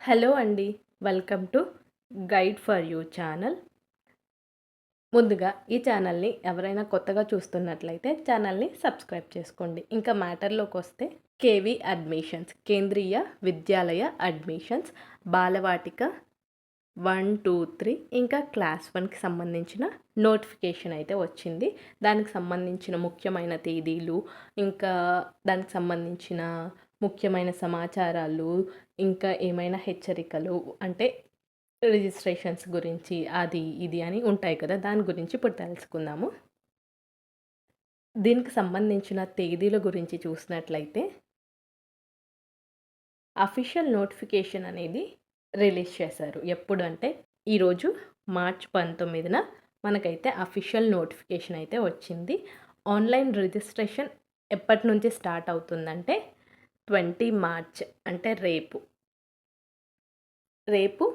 Hello అండి. Welcome to guide for you channel. ముందుగా ఈ ఛానల్‌ని ఎవరైనా కొత్తగా చూస్తున్నట్లయితే ఛానల్‌ని సబ్స్క్రైబ్ చేసుకోండి. ఇంకా మ్యాటర్‌లోకొస్తే KV admissions, Kendriya Vidyalaya admissions, Balvatika 1, 2, 3 ఇంకా క్లాస్ 1కి సంబంధించిన నోటిఫికేషన్ అయితే వచ్చింది. దానికి సంబంధించిన ముఖ్యమైన తేదీలు, ఇంకా దానికి సంబంధించిన ముఖ్యమైన సమాచారాలు, ఇంకా ఏమైనా హెచ్చరికలు అంటే రిజిస్ట్రేషన్స్ గురించి అది, ఇది అని ఉంటాయి కదా! దాని గురించి ఇప్పుడు తెలుసుకుందాము. దీనికి సంబంధించిన తేదీల గురించి చూసినట్లయితే అఫీషియల్ నోటిఫికేషన్ అనేది రిలీజ్ చేశారు. ఎప్పుడు అంటే ఈరోజు మార్చ్ 19న మనకైతే అఫీషియల్ నోటిఫికేషన్ అయితే వచ్చింది. ఆన్‌లైన్ రిజిస్ట్రేషన్ ఎప్పటి నుంచి స్టార్ట్ అవుతుందంటే 20 మార్చ్ అంటే రేపు. రేపు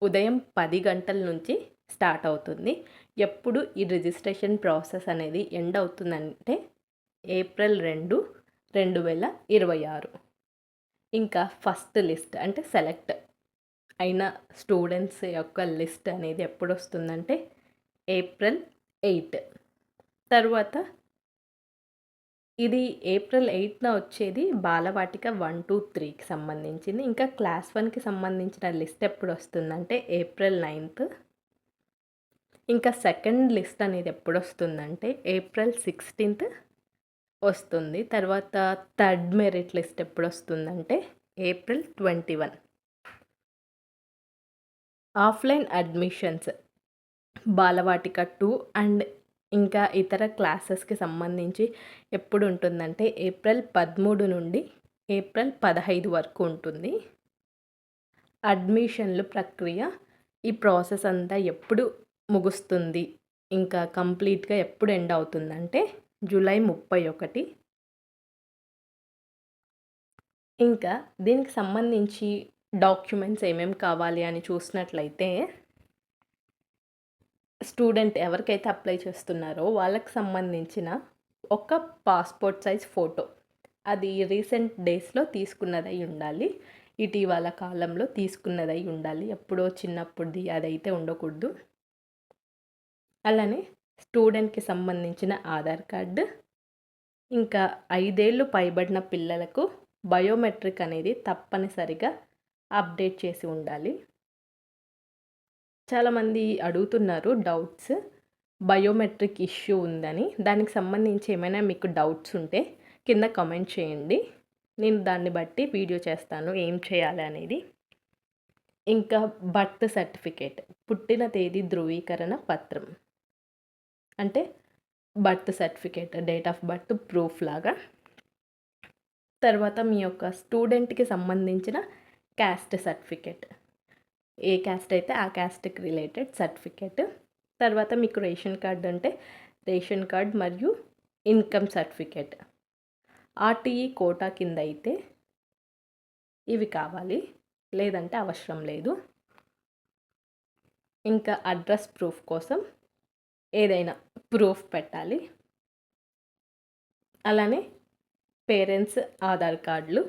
ఉదయం 10 గంటల నుంచి స్టార్ట్ అవుతుంది. ఎప్పుడు ఈ రిజిస్ట్రేషన్ ప్రాసెస్ అనేది ఎండ్ అవుతుందంటే ఏప్రిల్ 2, 2026. ఇంకా ఫస్ట్ లిస్ట్ అంటే సెలెక్ట్ అయిన స్టూడెంట్స్ యొక్క లిస్ట్ అనేది ఎప్పుడొస్తుందంటే ఏప్రిల్ 8. తర్వాత ఇది ఏప్రిల్ 8న వచ్చేది బాలవాటిక 1, 2, 3కి సంబంధించింది. ఇంకా క్లాస్ 1కి సంబంధించిన లిస్ట్ ఎప్పుడొస్తుందంటే ఏప్రిల్ 9. ఇంకా సెకండ్ లిస్ట్ అనేది ఎప్పుడొస్తుందంటే ఏప్రిల్ 16 వస్తుంది. తర్వాత థర్డ్ మెరిట్ లిస్ట్ ఎప్పుడొస్తుందంటే April 21. Offline admissions Balvatika 2 and ఇంకా ఇతర క్లాసెస్‌కి సంబంధించి ఎప్పుడు ఉంటుందంటే ఏప్రిల్ 13 నుండి ఏప్రిల్ 15 వరకు ఉంటుంది. అడ్మిషన్‌లు ప్రక్రియ ఈ ప్రాసెస్ అంతా ఎప్పుడు ముగుస్తుంది, ఇంకా కంప్లీట్‌గా ఎప్పుడు ఎండ్ అవుతుందంటే జూలై 31. ఇంకా దీనికి సంబంధించి డాక్యుమెంట్స్ ఏమేమి కావాలి అని చూసినట్లయితే స్టూడెంట్ ఎవరికైతే అప్లై చేస్తున్నారో వాళ్ళకి సంబంధించిన ఒక పాస్‌పోర్ట్ సైజ్ ఫోటో. అది రీసెంట్ డేస్‌లో తీసుకున్నదై ఉండాలి. ఇటీవల కాలంలో తీసుకున్నదై ఉండాలి. ఎప్పుడో చిన్నప్పుడుది అదైతే ఉండకూడదు. అలానే స్టూడెంట్‌కి సంబంధించిన ఆధార్ కార్డ్, ఇంకా 5 ఏళ్ళు పైబడిన పిల్లలకు బయోమెట్రిక్ అనేది తప్పనిసరిగా అప్డేట్ చేసి ఉండాలి. చాలామంది అడుగుతున్నారు డౌట్స్. బయోమెట్రిక్ ఇష్యూ ఉందని. దానికి సంబంధించి ఏమైనా మీకు డౌట్స్ ఉంటే కింద కామెంట్ చేయండి. నేను దాన్ని బట్టి వీడియో చేస్తాను ఏం చేయాలి అనేది. ఇంకా బర్త్ సర్టిఫికేట్, పుట్టిన తేదీ ధృవీకరణ పత్రం. అంటే birth certificate, date of birth proof లాగా. తర్వాత మీ యొక్క స్టూడెంట్‌కి సంబంధించిన క్యాస్ట్ సర్టిఫికేట్. ఏ క్యాస్ట్ అయితే ఆ క్యాస్ట్‌కి రిలేటెడ్ సర్టిఫికేట్. తర్వాత మీకు రేషన్ కార్డ్ ఉంటే రేషన్ కార్డ్ మరియు ఇన్కమ్ సర్టిఫికేట్. ఆర్టీఈ కోటా కింద అయితే ఇవి కావాలి, లేదంటే అవసరం లేదు. ఇంకా అడ్రస్ ప్రూఫ్ కోసం ఏదైనా ప్రూఫ్ పెట్టాలి. అలానే పేరెంట్స్ ఆధార్ కార్డులు,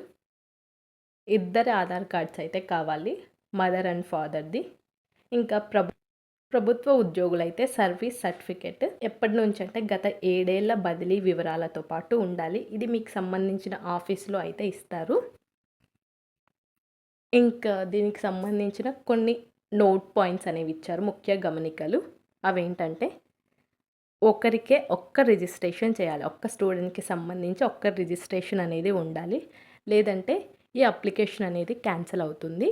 ఇద్దరి ఆధార్ కార్డ్స్ అయితే కావాలి, మదర్ అండ్ ఫాదర్‌ది. ఇంకా ప్రభుత్వ ఉద్యోగులైతే సర్వీస్ సర్టిఫికేట్ ఎప్పటి నుంచి అంటే గత 7 ఏళ్ల బదిలీ వివరాలతో పాటు ఉండాలి. ఇది మీకు సంబంధించిన ఆఫీస్‌లో అయితే ఇస్తారు. ఇంకా దీనికి సంబంధించిన కొన్ని నోట్ పాయింట్స్ అనేవి ఇచ్చారు, ముఖ్య గమనికలు. అవేంటంటే ఒకరికే ఒక్క రిజిస్ట్రేషన్ చేయాలి. ఒక్క స్టూడెంట్‌కి సంబంధించి ఒక్క రిజిస్ట్రేషన్ అనేది ఉండాలి. లేదంటే ఈ అప్లికేషన్ అనేది క్యాన్సిల్ అవుతుంది.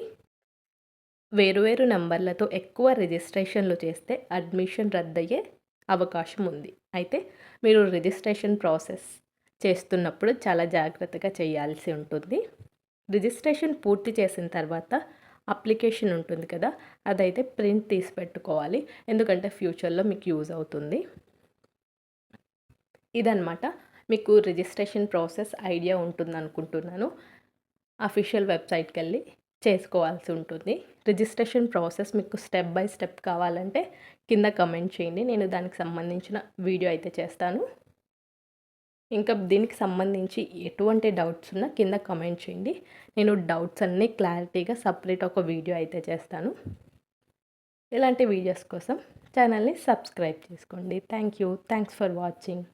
వేరు నంబర్లతో ఎక్కువ రిజిస్ట్రేషన్లు చేస్తే అడ్మిషన్ రద్దయ్యే అవకాశం ఉంది. అయితే మీరు రిజిస్ట్రేషన్ ప్రాసెస్ చేస్తున్నప్పుడు చాలా జాగ్రత్తగా చేయాల్సి ఉంటుంది. రిజిస్ట్రేషన్ పూర్తి చేసిన తర్వాత అప్లికేషన్ ఉంటుంది కదా, అదైతే ప్రింట్ తీసి పెట్టుకోవాలి. ఎందుకంటే ఫ్యూచర్‌లో మీకు యూజ్ అవుతుంది. ఇదనమాట. మీకు రిజిస్ట్రేషన్ ప్రాసెస్ ఐడియా ఉంటుందనుకుంటున్నాను. అఫీషియల్ వెబ్‌సైట్‌కెళ్ళి చేసుకోవాల్సి ఉంటుంది. రిజిస్ట్రేషన్ ప్రాసెస్ మీకు స్టెప్ బై స్టెప్ కావాలంటే కింద కామెంట్ చేయండి. నేను దానికి సంబంధించిన వీడియో అయితే చేస్తాను. ఇంకా దీనికి సంబంధించి ఎటువంటి డౌట్స్ ఉన్నా కింద కామెంట్ చేయండి. నేను డౌట్స్ అన్నీ క్లారిటీగా సపరేట్ ఒక వీడియో అయితే చేస్తాను. ఇలాంటి వీడియోస్ కోసం ఛానల్ని సబ్స్క్రైబ్ చేసుకోండి. Thank you. Thanks for watching.